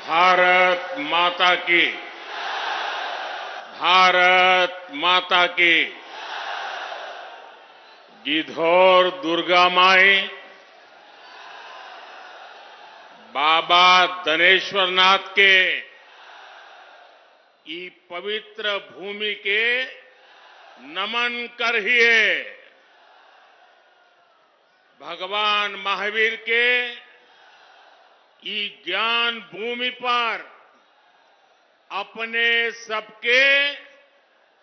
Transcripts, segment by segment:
भारत माता की, भारत माता की। गिद्धौर दुर्गा माई, बाबा धनेश्वर नाथ के ई पवित्र भूमि के नमन करिए। भगवान महावीर के ई ज्ञान भूमि पर अपने सबके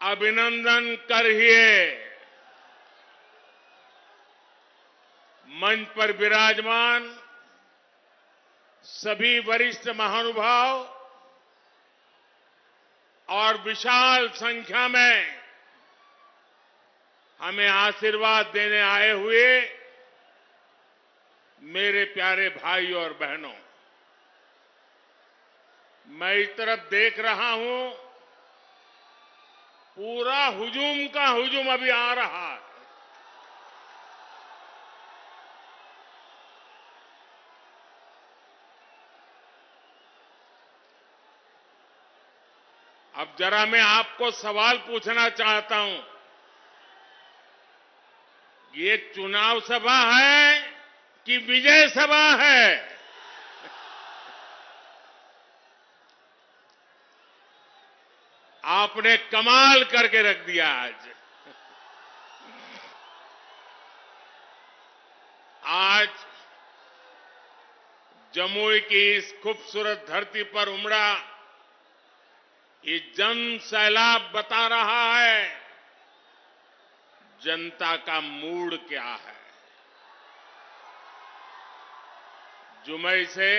अभिनंदन करिए। मंच पर विराजमान सभी वरिष्ठ महानुभाव और विशाल संख्या में हमें आशीर्वाद देने आए हुए मेरे प्यारे भाई और बहनों, मैं इस तरफ देख रहा हूं, पूरा हुजूम का हुजूम अभी आ रहा है। अब जरा मैं आपको सवाल पूछना चाहता हूं, ये चुनाव सभा है कि विजय सभा है? आपने कमाल करके रख दिया आज। आज जमुई की इस खूबसूरत धरती पर उमड़ा ये जन सैलाब बता रहा है जनता का मूड क्या है। जुमई से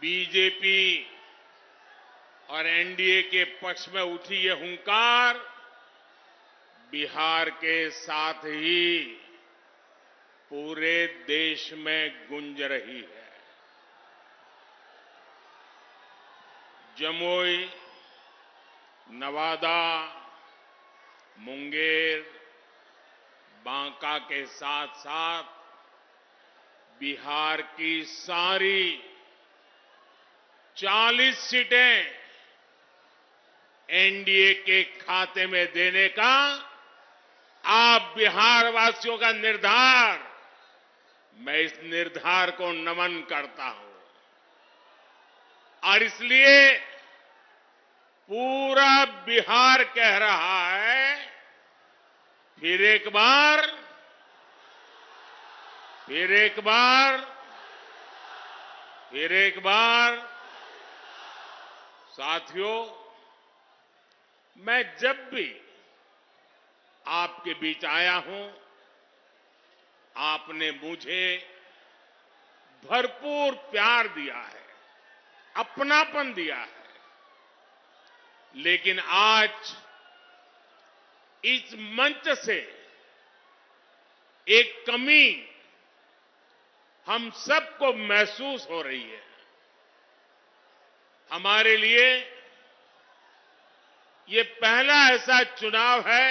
बीजेपी और एनडीए के पक्ष में उठी ये हुंकार बिहार के साथ ही पूरे देश में गूंज रही है। जमुई, नवादा, मुंगेर, बांका के साथ साथ बिहार की सारी 40 सीटें एनडीए के खाते में देने का आप बिहार वासियों का निर्धार, मैं इस निर्धार को नमन करता हूं। और इसलिए पूरा बिहार कह रहा है, फिर एक बार, फिर एक बार, फिर एक बार। साथियों, मैं जब भी आपके बीच आया हूं, आपने मुझे भरपूर प्यार दिया है, अपनापन दिया है। लेकिन आज इस मंच से एक कमी हम सबको महसूस हो रही है। हमारे लिए ये पहला ऐसा चुनाव है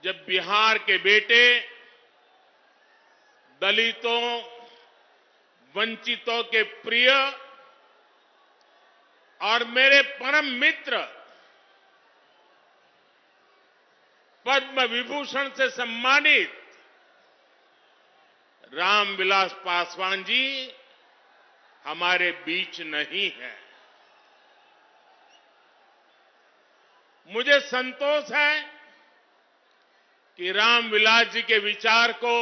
जब बिहार के बेटे दलितों, वंचितों के प्रिय और मेरे परम मित्र पद्म विभूषण से सम्मानित रामविलास पासवान जी हमारे बीच नहीं है। मुझे संतोष है कि रामविलास जी के विचार को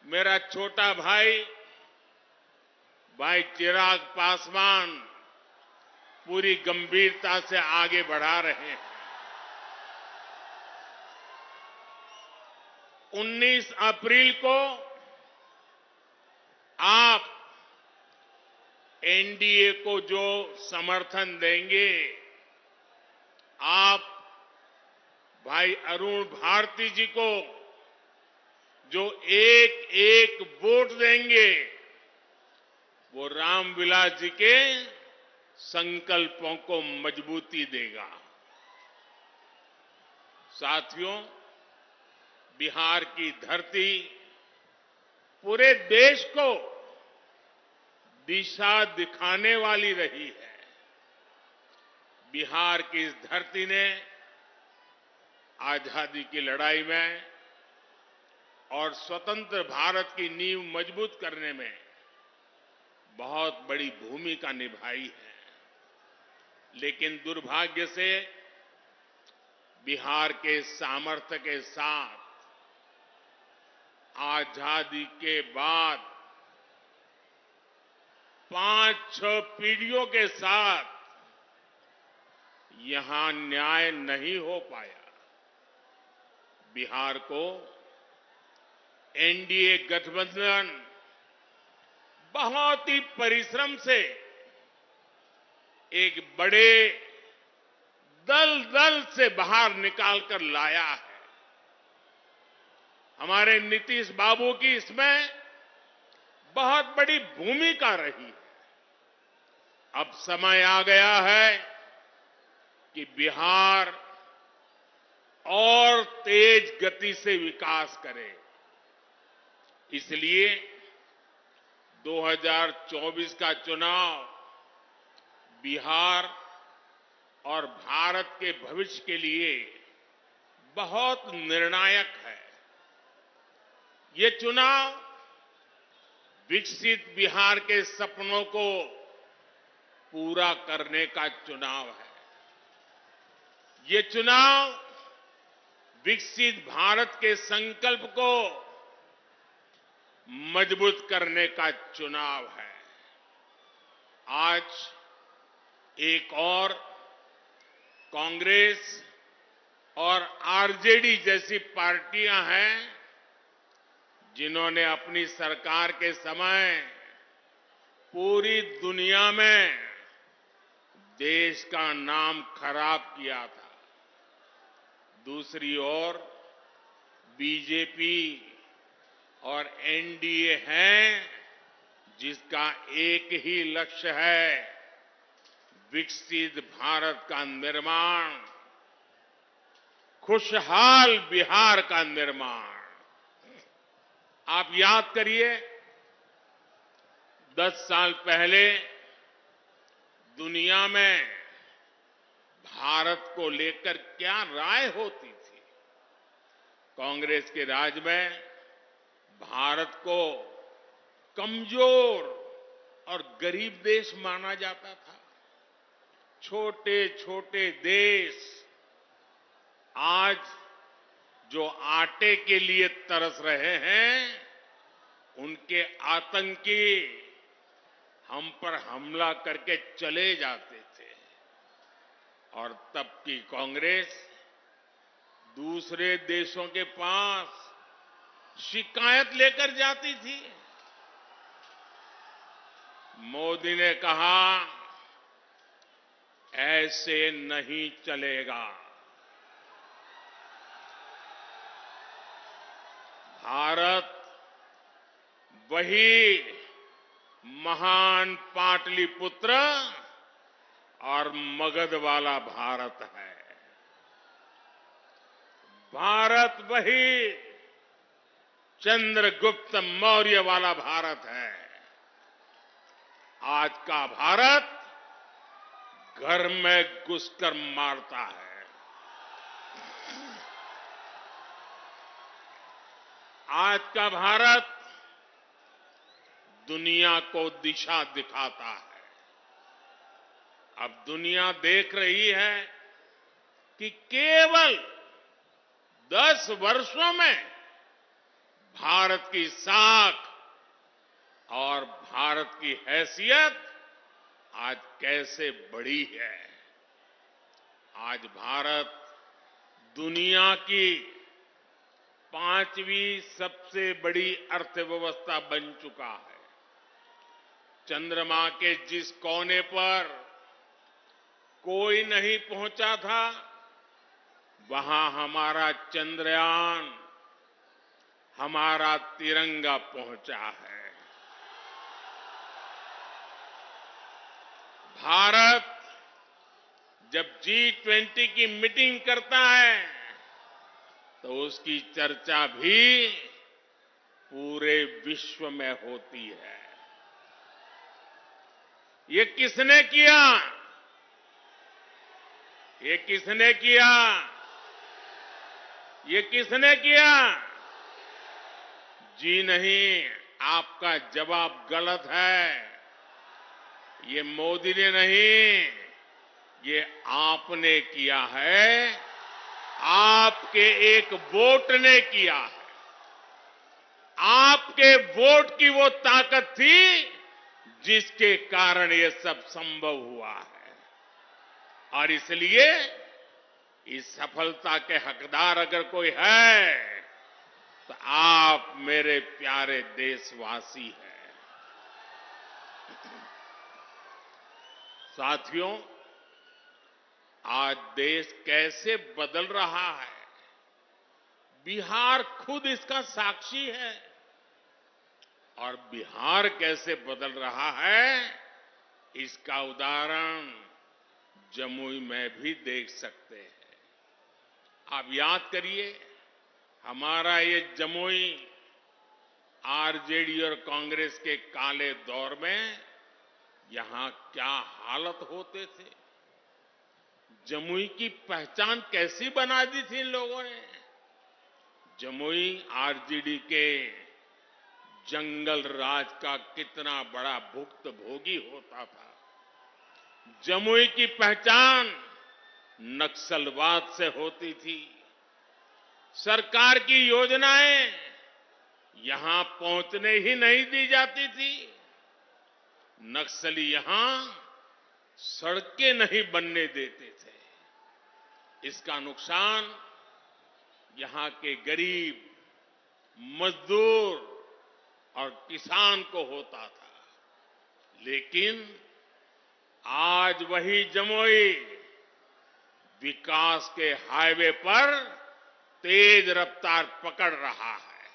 मेरा छोटा भाई चिराग पासवान पूरी गंभीरता से आगे बढ़ा रहे हैं। 19 अप्रैल को आप एनडीए को जो समर्थन देंगे, आप भाई अरुण भारती जी को जो एक एक वोट देंगे, वो रामविलास जी के संकल्पों को मजबूती देगा। साथियों, बिहार की धरती पूरे देश को दिशा दिखाने वाली रही है। बिहार की इस धरती ने आजादी की लड़ाई में और स्वतंत्र भारत की नींव मजबूत करने में बहुत बड़ी भूमिका निभाई है। लेकिन दुर्भाग्य से बिहार के सामर्थ्य के साथ आजादी के बाद 5-6 पीढ़ियों के साथ यहां न्याय नहीं हो पाया। बिहार को एनडीए गठबंधन बहुत ही परिश्रम से एक बड़े दल से बाहर निकालकर लाया है। हमारे नीतीश बाबू की इसमें बहुत बड़ी भूमिका रही है। अब समय आ गया है कि बिहार और तेज गति से विकास करे। इसलिए 2024 का चुनाव बिहार और भारत के भविष्य के लिए बहुत निर्णायक है। ये चुनाव विकसित बिहार के सपनों को पूरा करने का चुनाव है। ये चुनाव विकसित भारत के संकल्प को मजबूत करने का चुनाव है। आज एक और कांग्रेस और आरजेडी जैसी पार्टियां हैं जिन्होंने अपनी सरकार के समय पूरी दुनिया में देश का नाम खराब किया था। दूसरी ओर बीजेपी और एनडीए है जिसका एक ही लक्ष्य है, विकसित भारत का निर्माण, खुशहाल बिहार का निर्माण। आप याद करिए 10 साल पहले दुनिया में भारत को लेकर क्या राय होती थी। कांग्रेस के राज में भारत को कमजोर और गरीब देश माना जाता था। छोटे छोटे देश आज जो आटे के लिए तरस रहे हैं, उनके आतंकी हम पर हमला करके चले जाते थे। और तब की कांग्रेस दूसरे देशों के पास शिकायत लेकर जाती थी। मोदी ने कहा ऐसे नहीं चलेगा। भारत वही महान पाटलिपुत्र और मगध वाला भारत है। भारत वही चंद्रगुप्त मौर्य वाला भारत है। आज का भारत घर में घुसकर मारता है। आज का भारत दुनिया को दिशा दिखाता है। अब दुनिया देख रही है कि केवल 10 वर्षों में भारत की साख और भारत की हैसियत आज कैसे बढ़ी है। आज भारत दुनिया की 5वीं सबसे बड़ी अर्थव्यवस्था बन चुका है। चंद्रमा के जिस कोने पर कोई नहीं पहुंचा था, वहां हमारा चंद्रयान, हमारा तिरंगा पहुंचा है। भारत जब G20 की मीटिंग करता है तो उसकी चर्चा भी पूरे विश्व में होती है। ये किसने किया? ये किसने किया? ये किसने किया? जी नहीं, आपका जवाब गलत है। ये मोदी ने नहीं, ये आपने किया है। आपके एक वोट ने किया है। आपके वोट की वो ताकत थी जिसके कारण ये सब संभव हुआ है। और इसलिए इस सफलता के हकदार अगर कोई है तो आप मेरे प्यारे देशवासी हैं। साथियों, आज देश कैसे बदल रहा है, बिहार खुद इसका साक्षी है। और बिहार कैसे बदल रहा है, इसका उदाहरण जमुई में भी देख सकते हैं। आप याद करिए, हमारा ये जमुई आरजेडी और कांग्रेस के काले दौर में यहां क्या हालत होते थे। जमुई की पहचान कैसी बना दी थी इन लोगों ने। जमुई आरजेडी के जंगल राज का कितना बड़ा भुक्तभोगी होता था। जमुई की पहचान नक्सलवाद से होती थी। सरकार की योजनाएं यहां पहुंचने ही नहीं दी जाती थी। नक्सली यहां सड़कें नहीं बनने देते थे। इसका नुकसान यहां के गरीब, मजदूर और किसान को होता था। लेकिन आज वही जमुई विकास के हाईवे पर तेज रफ्तार पकड़ रहा है।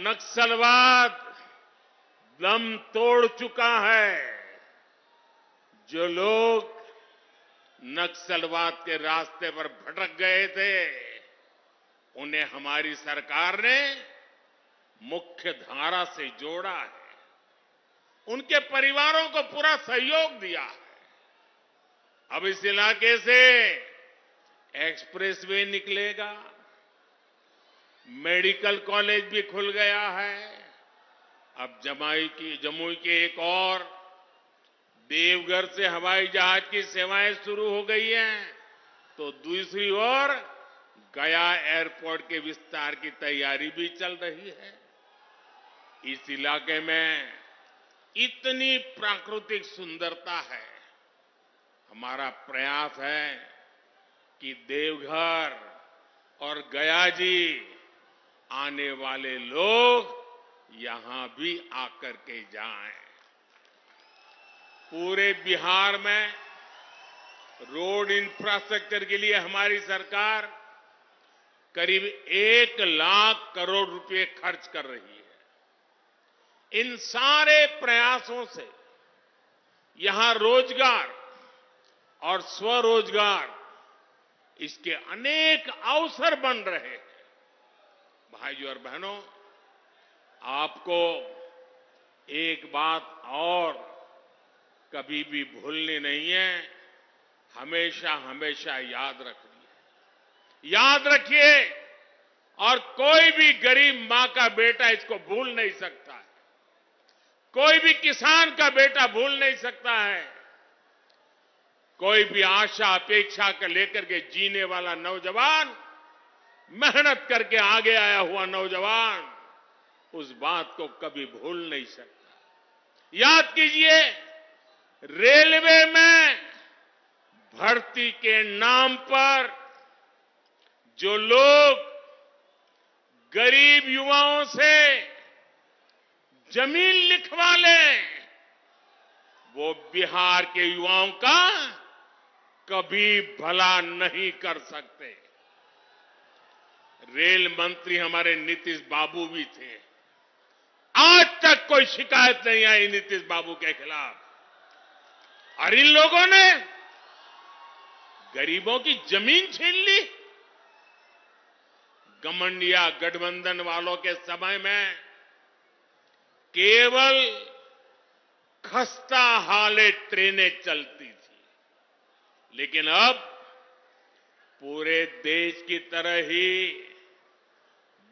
नक्सलवाद दम तोड़ चुका है। जो लोग नक्सलवाद के रास्ते पर भटक गए थे, उन्हें हमारी सरकार ने मुख्य धारा से जोड़ा है। उनके परिवारों को पूरा सहयोग दिया है। अब इस इलाके से एक्सप्रेसवे निकलेगा, मेडिकल कॉलेज भी खुल गया है। अब जमुई के एक और देवघर से हवाई जहाज की सेवाएं शुरू हो गई हैं, तो दूसरी ओर गया एयरपोर्ट के विस्तार की तैयारी भी चल रही है। इस इलाके में इतनी प्राकृतिक सुंदरता है। हमारा प्रयास है कि देवघर और गया जी आने वाले लोग यहां भी आकर के जाएं। पूरे बिहार में रोड इंफ्रास्ट्रक्चर के लिए हमारी सरकार करीब 1 लाख करोड़ रुपए खर्च कर रही है। इन सारे प्रयासों से यहां रोजगार और स्वरोजगार, इसके अनेक अवसर बन रहे हैं। भाइयों और बहनों, आपको एक बात और कभी भी भूलनी नहीं है, हमेशा हमेशा याद रखनी है। याद रखिए, और कोई भी गरीब मां का बेटा इसको भूल नहीं सकता है। कोई भी किसान का बेटा भूल नहीं सकता है। कोई भी आशा अपेक्षा कर लेकर के जीने वाला नौजवान, मेहनत करके आगे आया हुआ नौजवान, उस बात को कभी भूल नहीं सकता। याद कीजिए, रेलवे में भर्ती के नाम पर जो लोग गरीब युवाओं से जमीन लिखवा लें, वो बिहार के युवाओं का कभी भला नहीं कर सकते। रेल मंत्री हमारे नीतीश बाबू भी थे। आज तक कोई शिकायत नहीं आई नीतीश बाबू के खिलाफ। और इन लोगों ने गरीबों की जमीन छीन ली। घमंड या गठबंधन वालों के समय में केवल खस्ता हाले ट्रेनें चलती थी, लेकिन अब पूरे देश की तरह ही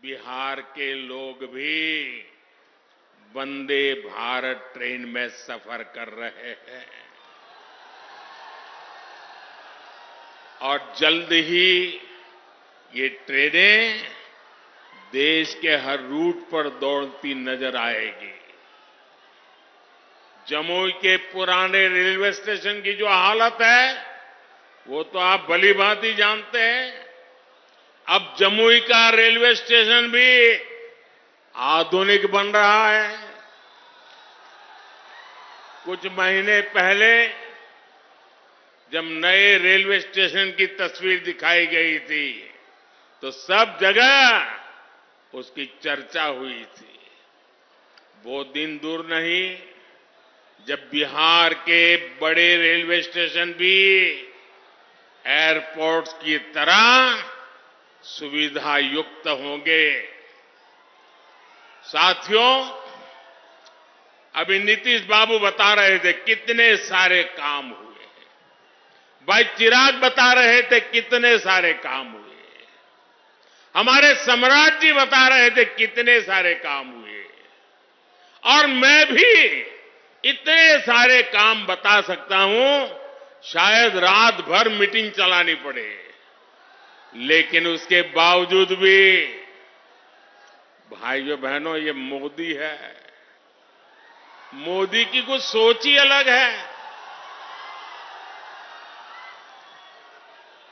बिहार के लोग भी वंदे भारत ट्रेन में सफर कर रहे हैं और जल्द ही ये ट्रेनें देश के हर रूट पर दौड़ती नजर आएगी। जमुई के पुराने रेलवे स्टेशन की जो हालत है वो तो आप भली भांति जानते हैं। अब जमुई का रेलवे स्टेशन भी आधुनिक बन रहा है। कुछ महीने पहले जब नए रेलवे स्टेशन की तस्वीर दिखाई गई थी तो सब जगह उसकी चर्चा हुई थी। वो दिन दूर नहीं जब बिहार के बड़े रेलवे स्टेशन भी एयरपोर्ट्स की तरह सुविधा युक्त होंगे। साथियों, अभी नीतीश बाबू बता रहे थे कितने सारे काम हुए हैं। भाई चिराग बता रहे थे कितने सारे काम हुए। हमारे सम्राट जी बता रहे थे कितने सारे काम हुए। और मैं भी इतने सारे काम बता सकता हूं, शायद रात भर मीटिंग चलानी पड़े, लेकिन उसके बावजूद भी भाइयों बहनों ये मोदी है। मोदी की कुछ सोच ही अलग है।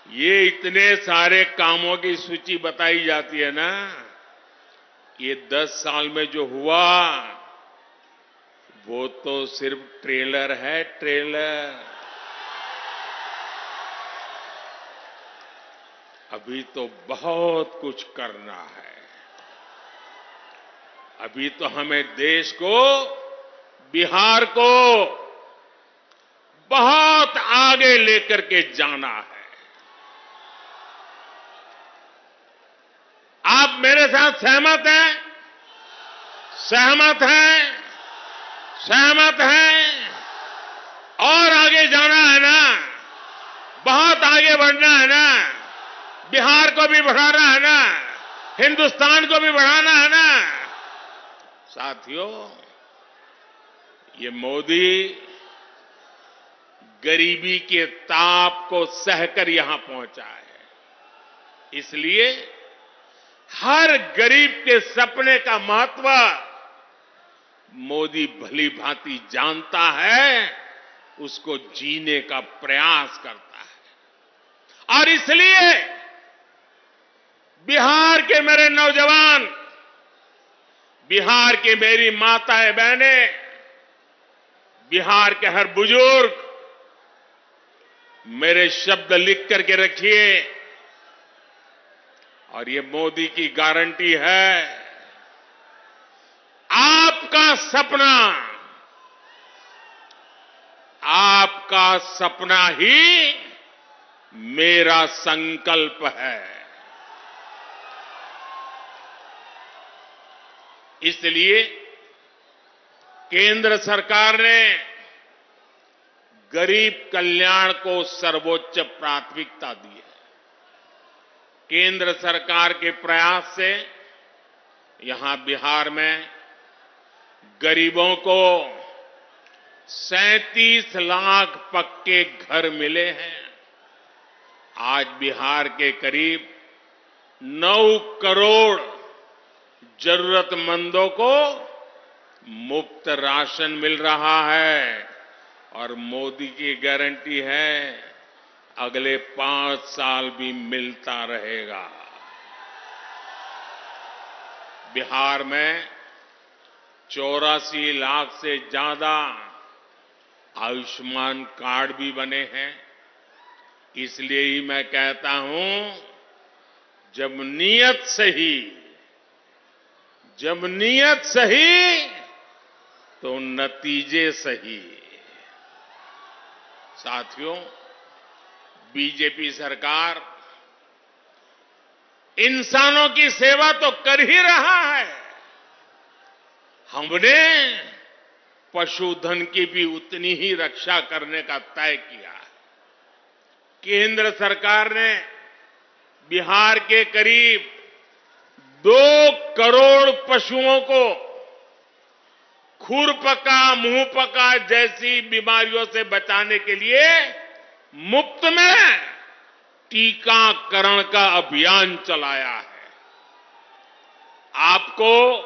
ये इतने सारे कामों की सूची बताई जाती है ना, ये 10 साल में जो हुआ वो तो सिर्फ ट्रेलर है, ट्रेलर। अभी तो बहुत कुछ करना है। अभी तो हमें देश को, बिहार को बहुत आगे लेकर के जाना है। आप मेरे साथ सहमत हैं? सहमत हैं? सहमत हैं? और आगे जाना है ना? बहुत आगे बढ़ना है ना? बिहार को भी बढ़ाना है ना? हिंदुस्तान को भी बढ़ाना है ना? साथियों, ये मोदी गरीबी के ताप को सहकर यहां पहुंचा है। इसलिए हर गरीब के सपने का महत्व मोदी भली भांति जानता है, उसको जीने का प्रयास करता है। और इसलिए बिहार के मेरे नौजवान, बिहार की मेरी माताएं बहनें, बिहार के हर बुजुर्ग, मेरे शब्द लिख करके रखिए। और ये मोदी की गारंटी है, आपका सपना, आपका सपना ही मेरा संकल्प है। इसलिए केंद्र सरकार ने गरीब कल्याण को सर्वोच्च प्राथमिकता दी है। केंद्र सरकार के प्रयास से यहां बिहार में गरीबों को 37 लाख पक्के घर मिले हैं। आज बिहार के करीब 9 करोड़ जरूरतमंदों को मुफ्त राशन मिल रहा है। और मोदी की गारंटी है, अगले 5 साल भी मिलता रहेगा। बिहार में 84 लाख से ज्यादा आयुष्मान कार्ड भी बने हैं। इसलिए ही मैं कहता हूं, जब नीयत सही तो नतीजे सही। साथियों, बीजेपी सरकार इंसानों की सेवा तो कर ही रहा है, हमने पशुधन की भी उतनी ही रक्षा करने का तय किया है। केंद्र सरकार ने बिहार के करीब 2 करोड़ पशुओं को खुरपका, मुंहपका जैसी बीमारियों से बचाने के लिए मुफ्त में टीकाकरण का अभियान चलाया है। आपको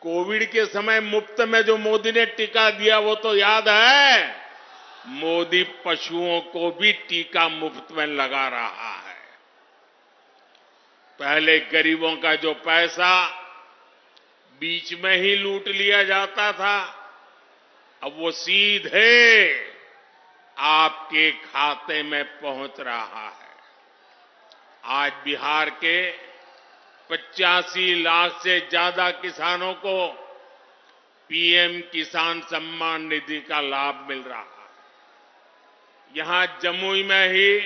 कोविड के समय मुफ्त में जो मोदी ने टीका दिया वो तो याद है। मोदी पशुओं को भी टीका मुफ्त में लगा रहा है। पहले गरीबों का जो पैसा बीच में ही लूट लिया जाता था, अब वो सीधे आपके खाते में पहुंच रहा है। आज बिहार के 85 लाख से ज्यादा किसानों को पीएम किसान सम्मान निधि का लाभ मिल रहा है। यहां जमुई में ही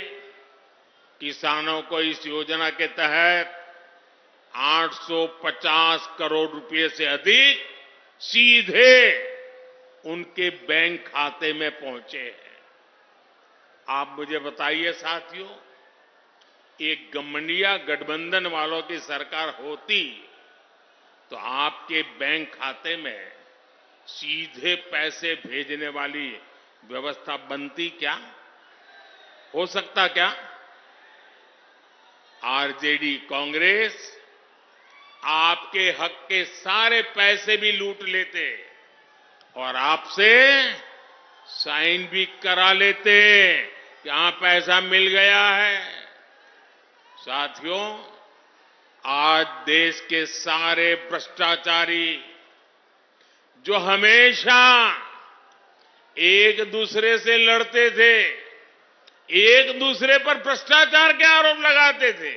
किसानों को इस योजना के तहत 850 करोड़ रुपए से अधिक सीधे उनके बैंक खाते में पहुंचे हैं। आप मुझे बताइए साथियों, एक गठबंधन गठबंधन वालों की सरकार होती तो आपके बैंक खाते में सीधे पैसे भेजने वाली व्यवस्था बनती क्या? हो सकता क्या? आरजेडी कांग्रेस आपके हक के सारे पैसे भी लूट लेते और आपसे साइन भी करा लेते कि हां पैसा मिल गया है। साथियों, आज देश के सारे भ्रष्टाचारी जो हमेशा एक दूसरे से लड़ते थे, एक दूसरे पर भ्रष्टाचार के आरोप लगाते थे,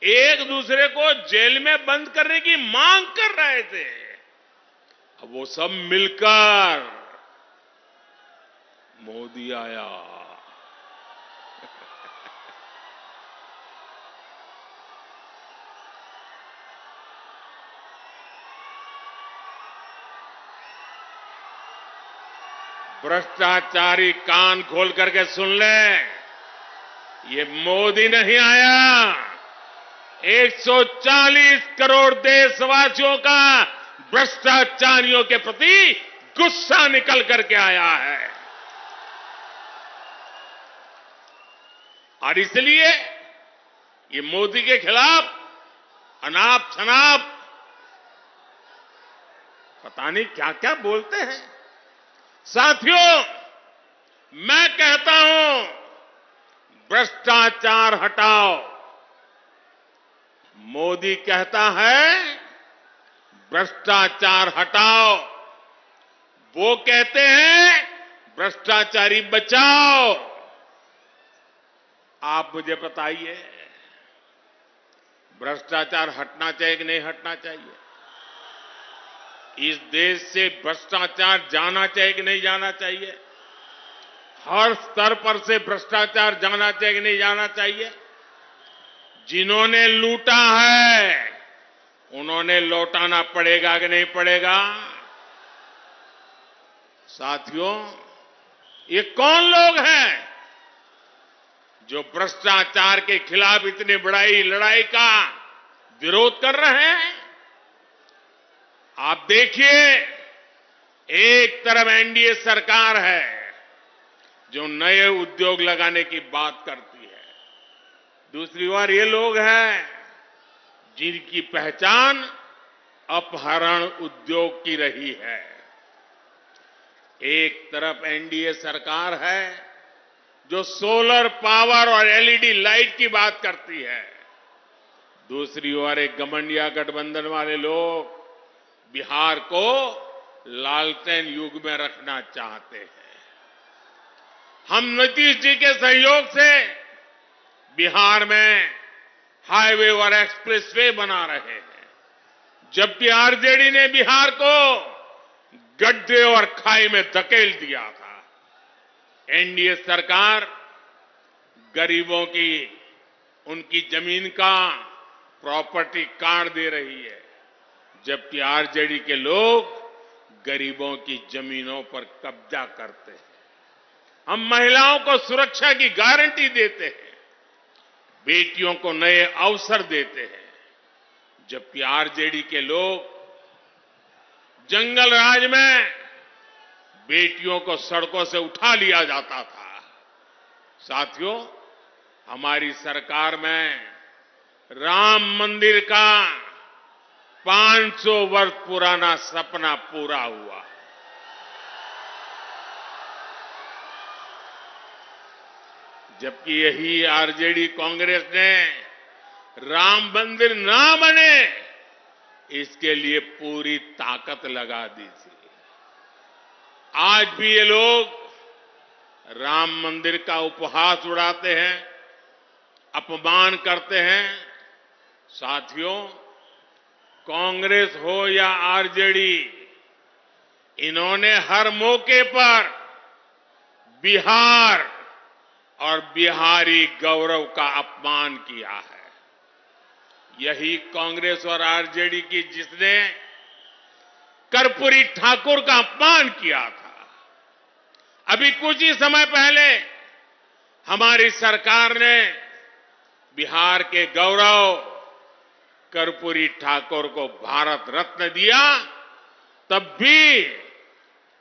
एक दूसरे को जेल में बंद करने की मांग कर रहे थे, अब वो सब मिलकर मोदी आया। भ्रष्टाचारी कान खोल करके सुन ले, ये मोदी नहीं आया, 140 करोड़ देशवासियों का भ्रष्टाचारियों के प्रति गुस्सा निकल करके आया है। और इसलिए ये मोदी के खिलाफ अनाप शनाप पता नहीं क्या क्या बोलते हैं। साथियों, मैं कहता हूं भ्रष्टाचार हटाओ। मोदी कहता है भ्रष्टाचार हटाओ, वो कहते हैं भ्रष्टाचारी बचाओ। आप मुझे बताइए, भ्रष्टाचार हटना चाहिए कि नहीं हटना चाहिए? इस देश से भ्रष्टाचार जाना चाहिए कि नहीं जाना चाहिए? हर स्तर पर से भ्रष्टाचार जाना चाहिए कि नहीं जाना चाहिए? जिन्होंने लूटा है उन्होंने लौटाना पड़ेगा कि नहीं पड़ेगा? साथियों, ये कौन लोग हैं जो भ्रष्टाचार के खिलाफ इतनी बड़ी लड़ाई का विरोध कर रहे हैं? आप देखिए, एक तरफ एनडीए सरकार है जो नए उद्योग लगाने की बात करती है, दूसरी ओर ये लोग हैं जिनकी पहचान अपहरण उद्योग की रही है। एक तरफ एनडीए सरकार है जो सोलर पावर और एलईडी लाइट की बात करती है, दूसरी ओर एक गठबंधन गठबंधन वाले लोग बिहार को लालटेन युग में रखना चाहते हैं। हम नीतीश जी के सहयोग से बिहार में हाईवे और एक्सप्रेसवे बना रहे हैं, जबकि आरजेडी ने बिहार को गड्ढे और खाई में धकेल दिया था। एनडीए सरकार गरीबों की उनकी जमीन का प्रॉपर्टी कार्ड दे रही है, जबकि आरजेडी के लोग गरीबों की जमीनों पर कब्जा करते हैं। हम महिलाओं को सुरक्षा की गारंटी देते हैं, बेटियों को नए अवसर देते हैं, जबकि आरजेडी के लोग जंगल राज में बेटियों को सड़कों से उठा लिया जाता था। साथियों, हमारी सरकार में राम मंदिर का 500 वर्ष पुराना सपना पूरा हुआ। जबकि यही आरजेडी कांग्रेस ने राम मंदिर ना बने इसके लिए पूरी ताकत लगा दी थी। आज भी ये लोग राम मंदिर का उपहास उड़ाते हैं, अपमान करते हैं। साथियों, कांग्रेस हो या आरजेडी, इन्होंने हर मौके पर बिहार और बिहारी गौरव का अपमान किया है। यही कांग्रेस और आरजेडी की जिसने कर्पूरी ठाकुर का अपमान किया था। अभी कुछ ही समय पहले हमारी सरकार ने बिहार के गौरव कर्पूरी ठाकुर को भारत रत्न दिया, तब भी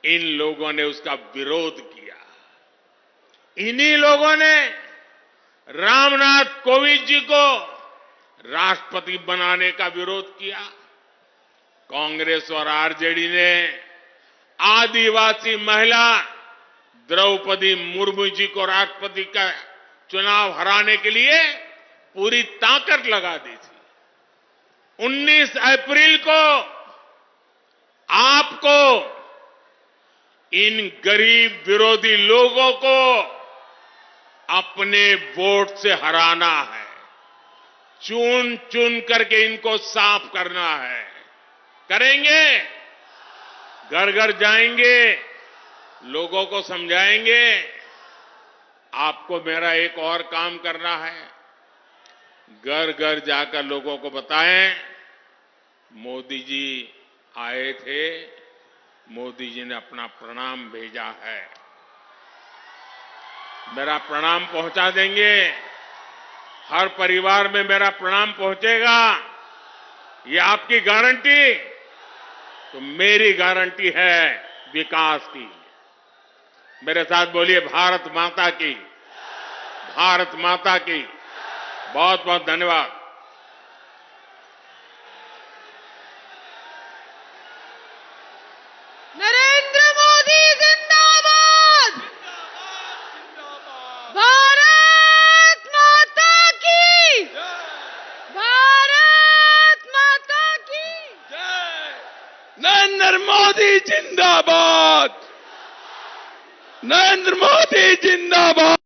इन लोगों ने उसका विरोध किया। इन्हीं लोगों ने रामनाथ कोविंद जी को राष्ट्रपति बनाने का विरोध किया। कांग्रेस और आरजेडी ने आदिवासी महिला द्रौपदी मुर्मू जी को राष्ट्रपति का चुनाव हराने के लिए पूरी ताकत लगा दी थी। 19 अप्रैल को आपको इन गरीब विरोधी लोगों को अपने वोट से हराना है। चुन चुन करके इनको साफ करना है। करेंगे? घर घर जाएंगे, लोगों को समझाएंगे। आपको मेरा एक और काम करना है। घर घर जाकर लोगों को बताएं, मोदी जी आए थे, मोदी जी ने अपना प्रणाम भेजा है। मेरा प्रणाम पहुंचा देंगे। हर परिवार में मेरा प्रणाम पहुंचेगा। ये आपकी गारंटी? तो मेरी गारंटी है विकास की। मेरे साथ बोलिए, भारत माता की, भारत माता की। बहुत बहुत धन्यवाद। नरेंद्र मोदी जिंदाबाद। भारत माता की, भारत माता की। नरेंद्र मोदी जिंदाबाद, नरेंद्र मोदी जिंदाबाद।